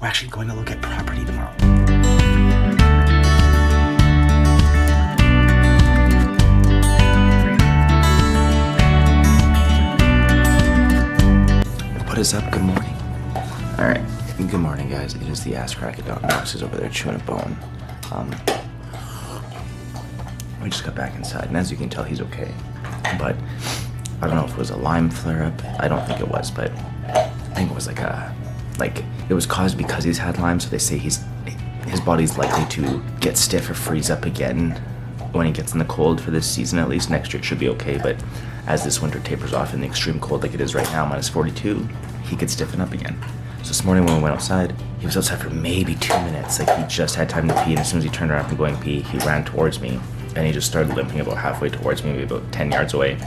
We're actually going to look at property tomorrow. What is up? Good morning. Alright, good morning guys. It is the ass crack dog. Max is over there chewing a bone. We just got back inside, and as you can tell, he's okay. But I don't know if it was a Lyme flare-up. I don't think it was, but I think it was it was caused because he's had Lyme, so they say his body's likely to get stiff or freeze up again when he gets in the cold for this season. At least next year it should be okay, but as this winter tapers off in the extreme cold like it is right now, -42, he could stiffen up again. So this morning when we went outside, he was outside for maybe 2 minutes. Like, he just had time to pee, and as soon as he turned around from going pee, he ran towards me, and he just started limping about halfway towards me, maybe about 10 yards away.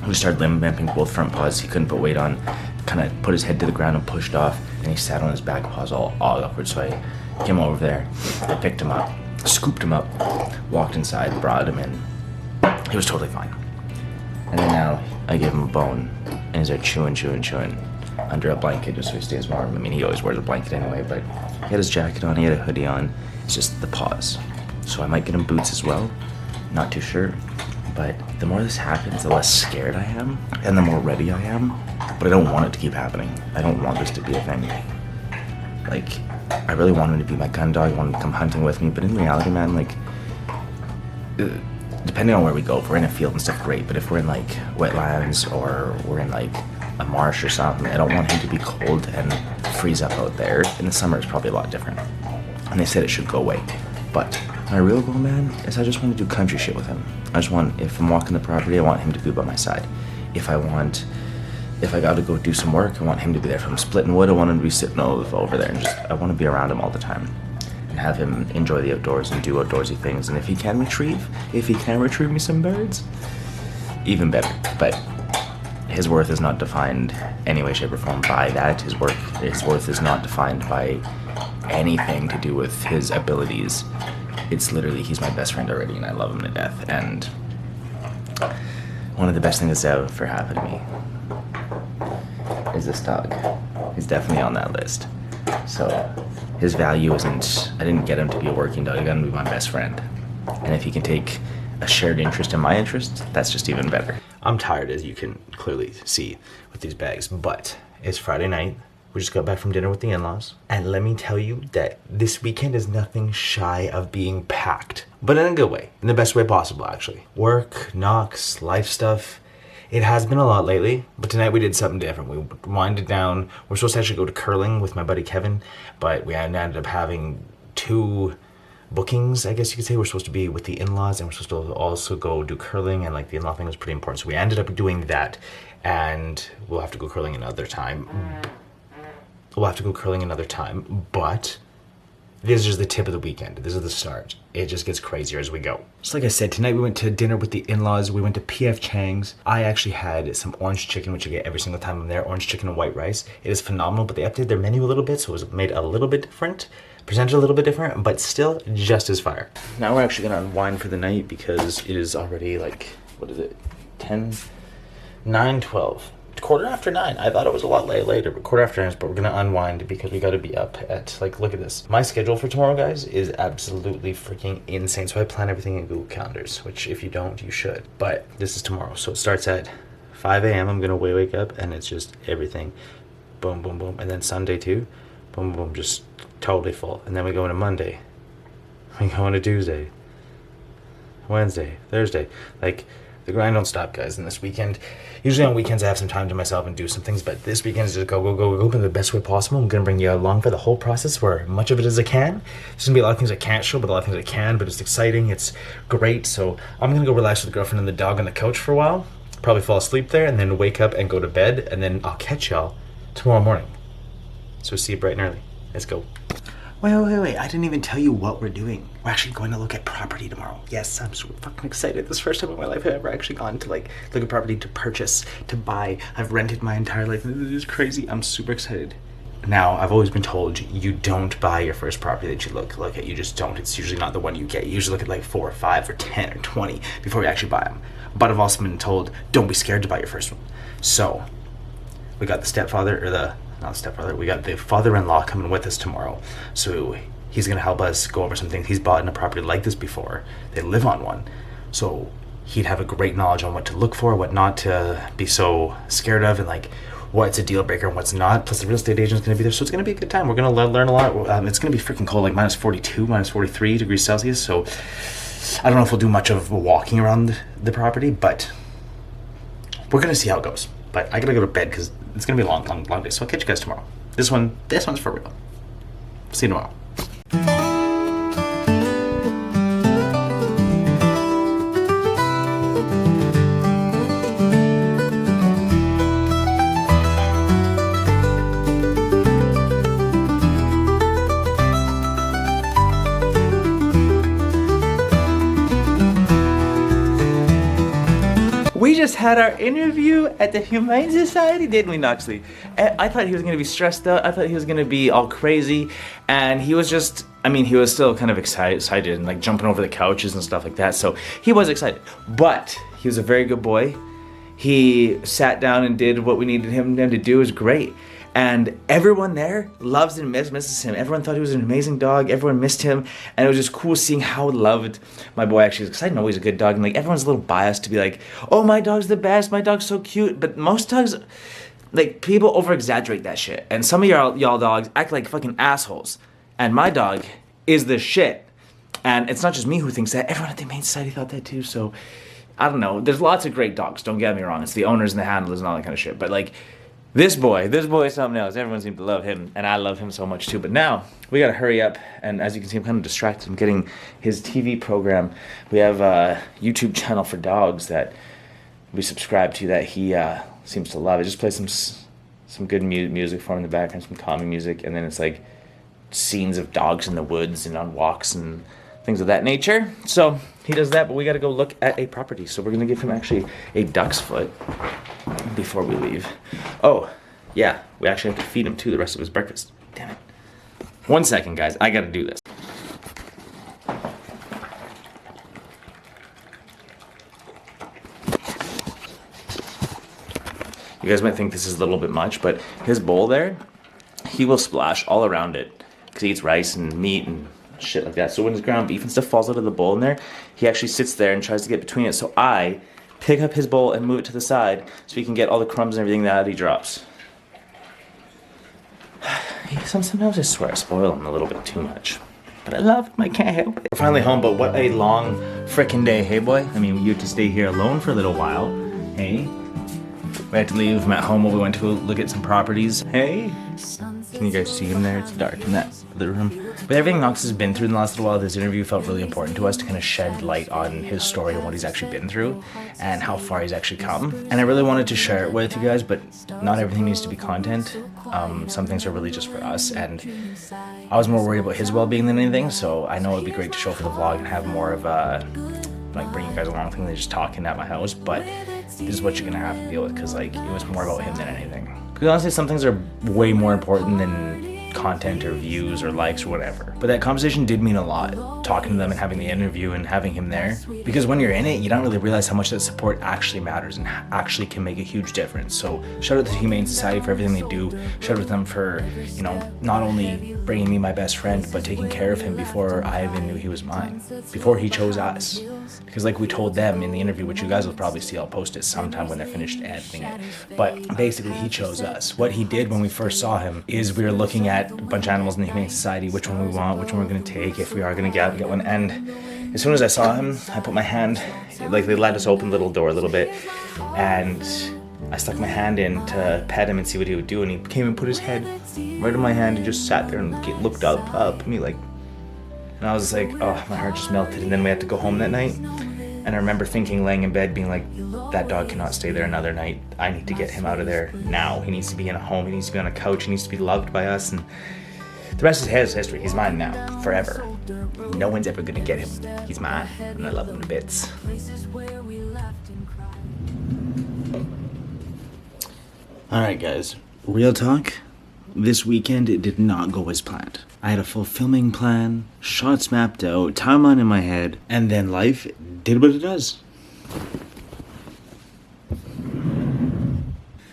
He started limping both front paws. He couldn't put weight on, kind of put his head to the ground and pushed off, and he sat on his back paws all awkward. So I came over there, I picked him up, scooped him up, walked inside, brought him in. He was totally fine. And then now I give him a bone, and he's there chewing under a blanket just so he stays warm. I mean, he always wears a blanket anyway, but he had his jacket on, he had a hoodie on. It's just the paws. So I might get him boots as well. Not too sure. But the more this happens, the less scared I am, and the more ready I am. But I don't want it to keep happening. I don't want this to be a thing. Like, I really want him to be my gun dog. I want him to come hunting with me. But in reality, man, like, depending on where we go, if we're in a field and stuff, great. But if we're in, like, wetlands or we're in, like, a marsh or something, I don't want him to be cold and freeze up out there. In the summer, it's probably a lot different. And they said it should go away. But my real goal, man, is I just want to do country shit with him. I just want, if I'm walking the property, I want him to be by my side. If I got to go do some work, I want him to be there. If I'm splitting wood, I want him to be sitting over there, and I want to be around him all the time. And have him enjoy the outdoors and do outdoorsy things. And if he can retrieve me some birds, even better. But his worth is not defined any way, shape, or form by that. His worth is not defined by anything to do with his abilities. It's literally, he's my best friend already, and I love him to death. And one of the best things that's ever happened to me is this dog. He's definitely on that list. So his value isn't, I didn't get him to be a working dog, I got him to be my best friend. And if he can take a shared interest in my interest, that's just even better. I'm tired, as you can clearly see with these bags, but it's Friday night. We just got back from dinner with the in-laws, and let me tell you that this weekend is nothing shy of being packed, but in a good way, in the best way possible, actually. Work, knocks, life stuff. It has been a lot lately, but tonight we did something different. We winded down. We're supposed to actually go to curling with my buddy Kevin, but we ended up having 2 bookings, I guess you could say. We're supposed to be with the in-laws, and we're supposed to also go do curling, and like the in-law thing was pretty important. So we ended up doing that, and we'll have to go curling another time. But this is just the tip of the weekend. This is the start. It just gets crazier as we go. Just like I said, tonight we went to dinner with the in-laws. We went to P.F. Chang's. I actually had some orange chicken, which I get every single time I'm there. Orange chicken and white rice. It is phenomenal, but they updated their menu a little bit, so it was made a little bit different. Presented a little bit different, but still just as fire. Now we're actually going to unwind for the night because it is already like, what is it? 9:12. 9:15. I thought it was a lot later, but 9:15, but we're gonna unwind because we gotta be up at, like, look at this. My schedule for tomorrow, guys, is absolutely freaking insane. So I plan everything in Google Calendars, which if you don't, you should. But this is tomorrow, so it starts at 5 a.m. I'm gonna wake up, and it's just everything. Boom, boom, boom. And then Sunday too. Boom, boom, just totally full. And then we go into Monday. We go into Tuesday. Wednesday, Thursday. Like, the grind don't stop, guys. And this weekend, usually on weekends I have some time to myself and do some things, but this weekend is just go in the best way possible. I'm going to bring you along for the whole process, for much of it as I can. There's going to be a lot of things I can't show, but a lot of things I can, but it's exciting. It's great. So I'm going to go relax with the girlfriend and the dog on the couch for a while, probably fall asleep there, and then wake up and go to bed, and then I'll catch y'all tomorrow morning. So see you bright and early. Let's go. Wait, I didn't even tell you what we're doing. We're actually going to look at property tomorrow. Yes, I'm so fucking excited. This is the first time in my life I've ever actually gone to, like, look at property, to purchase, to buy. I've rented my entire life. This is crazy. I'm super excited. Now, I've always been told you don't buy your first property that you look at. You just don't. It's usually not the one you get. You usually look at like 4 or 5 or 10 or 20 before you actually buy them. But I've also been told, don't be scared to buy your first one. So, we got the stepfather, or the not stepbrother, we got the father-in-law coming with us tomorrow. So he's gonna help us go over some things. He's bought in a property like this before. They live on one. So he'd have a great knowledge on what to look for, what not to be so scared of, and like what's a deal breaker and what's not. Plus the real estate agent's going to be there, so it's going to be a good time. We're going to learn a lot. It's going to be freaking cold, like minus 42, minus 43 degrees Celsius. So I don't know if we'll do much of walking around the property, but we're going to see how it goes. But I got to go to bed because it's going to be a long day. So I'll catch you guys tomorrow. This one's for real. See you tomorrow. We just had our interview at the Humane Society, didn't we, Noxley? I thought he was going to be stressed out. I thought he was going to be all crazy. And he was just, he was still kind of excited and like jumping over the couches and stuff like that. So he was excited. But he was a very good boy. He sat down and did what we needed him to do. It was great. And everyone there loves and misses him. Everyone thought he was an amazing dog. Everyone missed him. And it was just cool seeing how loved my boy actually is. Because I know he's a good dog. And like everyone's a little biased to be like, oh, my dog's the best. My dog's so cute. But most dogs, like, people over-exaggerate that shit. And some of y'all dogs act like fucking assholes. And my dog is the shit. And it's not just me who thinks that. Everyone at the Humane Society thought that too. So, I don't know. There's lots of great dogs. Don't get me wrong. It's the owners and the handlers and all that kind of shit. But like, This boy is something else. Everyone seems to love him, and I love him so much too. But now, we gotta hurry up, and as you can see, I'm kind of distracted. I'm getting his TV program. We have a YouTube channel for dogs that we subscribe to that he seems to love. I just play some good music for him in the background, some calming music, and then it's like scenes of dogs in the woods and on walks and things of that nature. So he does that, but we got to go look at a property. So we're going to give him actually a duck's foot before we leave. Oh, yeah, we actually have to feed him too the rest of his breakfast. Damn it. 1 second, guys. I got to do this. You guys might think this is a little bit much, but his bowl there, he will splash all around it because he eats rice and meat and shit like that. So when his ground beef and stuff falls out of the bowl in there, he actually sits there and tries to get between it. So I pick up his bowl and move it to the side so he can get all the crumbs and everything that he drops. Sometimes I swear I spoil him a little bit too much. But I love him, I can't help it. We're finally home, but what a long frickin' day, hey boy? I mean, you had to stay here alone for a little while, hey? We had to leave him at home while we went to look at some properties. Hey? Can you guys see him there? It's dark in that other room. With everything Knox has been through in the last little while, this interview felt really important to us to kind of shed light on his story and what he's actually been through and how far he's actually come. And I really wanted to share it with you guys, but not everything needs to be content. Some things are really just for us, and I was more worried about his well-being than anything, so I know it'd be great to show for the vlog and have more of a like bring you guys along thing than just talking at my house, but this is what you're gonna have to deal with because like it was more about him than anything. Because honestly, some things are way more important than content or views or likes or whatever. But that conversation did mean a lot, talking to them and having the interview and having him there. Because when you're in it, you don't really realize how much that support actually matters and actually can make a huge difference. So shout out to the Humane Society for everything they do. Shout out to them for, you know, not only bringing me my best friend, but taking care of him before I even knew he was mine, before he chose us. Because like we told them in the interview, which you guys will probably see, I'll post it sometime when they're finished editing it. But basically he chose us. What he did when we first saw him is we were looking at a bunch of animals in the Humane Society, which one we want, which one we're gonna take, if we are gonna get one. And as soon as I saw him, I put my hand, like they let us open the little door a little bit, and I stuck my hand in to pet him and see what he would do, and he came and put his head right on my hand and just sat there and looked up at me like, and I was like, oh, my heart just melted. And then we had to go home that night, and I remember thinking, laying in bed, being like, that dog cannot stay there another night. I need to get him out of there now. He needs to be in a home. He needs to be on a couch. He needs to be loved by us. And the rest is his history. He's mine now, forever. No one's ever gonna get him. He's mine, and I love him to bits. All right, guys. Real talk. This weekend, it did not go as planned. I had a full filming plan, shots mapped out, timeline in my head, and then life did what it does.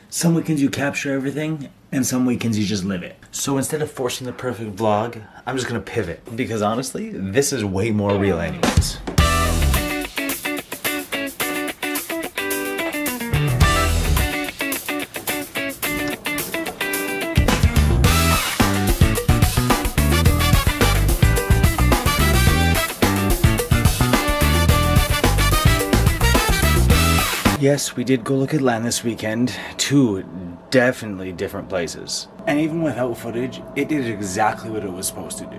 Some weekends you capture everything, and some weekends you just live it. So instead of forcing the perfect vlog, I'm just gonna pivot. Because honestly, this is way more real anyways. Yes, we did go look at land this weekend. 2 definitely different places. And even without footage, it did exactly what it was supposed to do.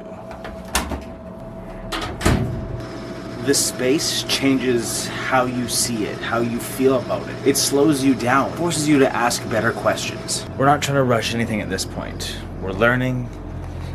The space changes how you see it, how you feel about it. It slows you down, forces you to ask better questions. We're not trying to rush anything at this point. We're learning,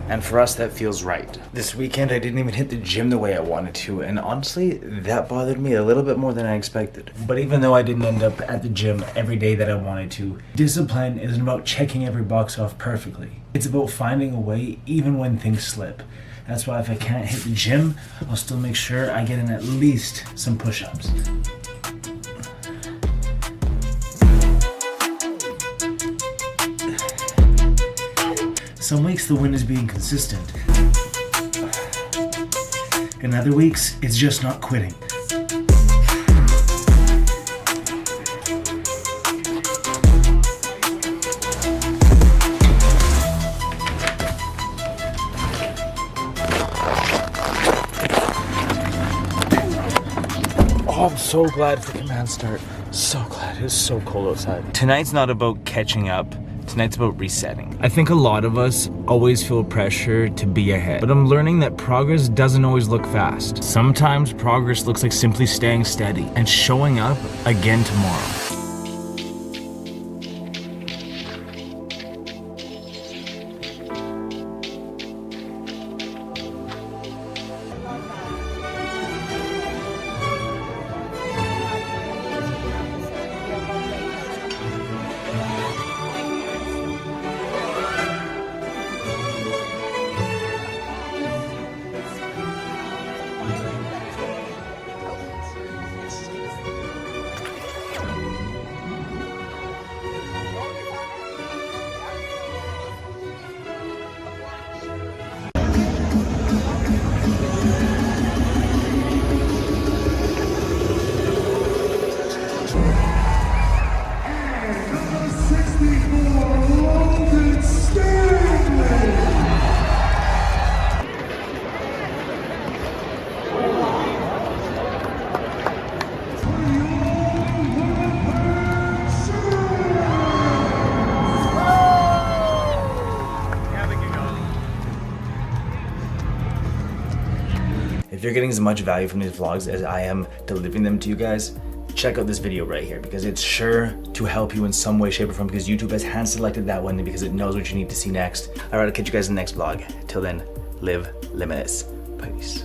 and for us that feels right. This weekend I didn't even hit the gym the way I wanted to, and honestly, that bothered me a little bit more than I expected. But even though I didn't end up at the gym every day that I wanted to, discipline isn't about checking every box off perfectly. It's about finding a way even when things slip. That's why if I can't hit the gym, I'll still make sure I get in at least some push-ups. Some weeks the win is being consistent. In other weeks, it's just not quitting. Oh, I'm so glad for the command start. So glad. It's so cold outside. Tonight's not about catching up. Tonight's about resetting. I think a lot of us always feel pressure to be ahead, but I'm learning that progress doesn't always look fast. Sometimes progress looks like simply staying steady and showing up again tomorrow. If you're getting as much value from these vlogs as I am delivering them to you guys, check out this video right here because it's sure to help you in some way, shape, or form because YouTube has hand selected that one because it knows what you need to see next. Alright, I'll catch you guys in the next vlog. Till then, live limitless. Peace.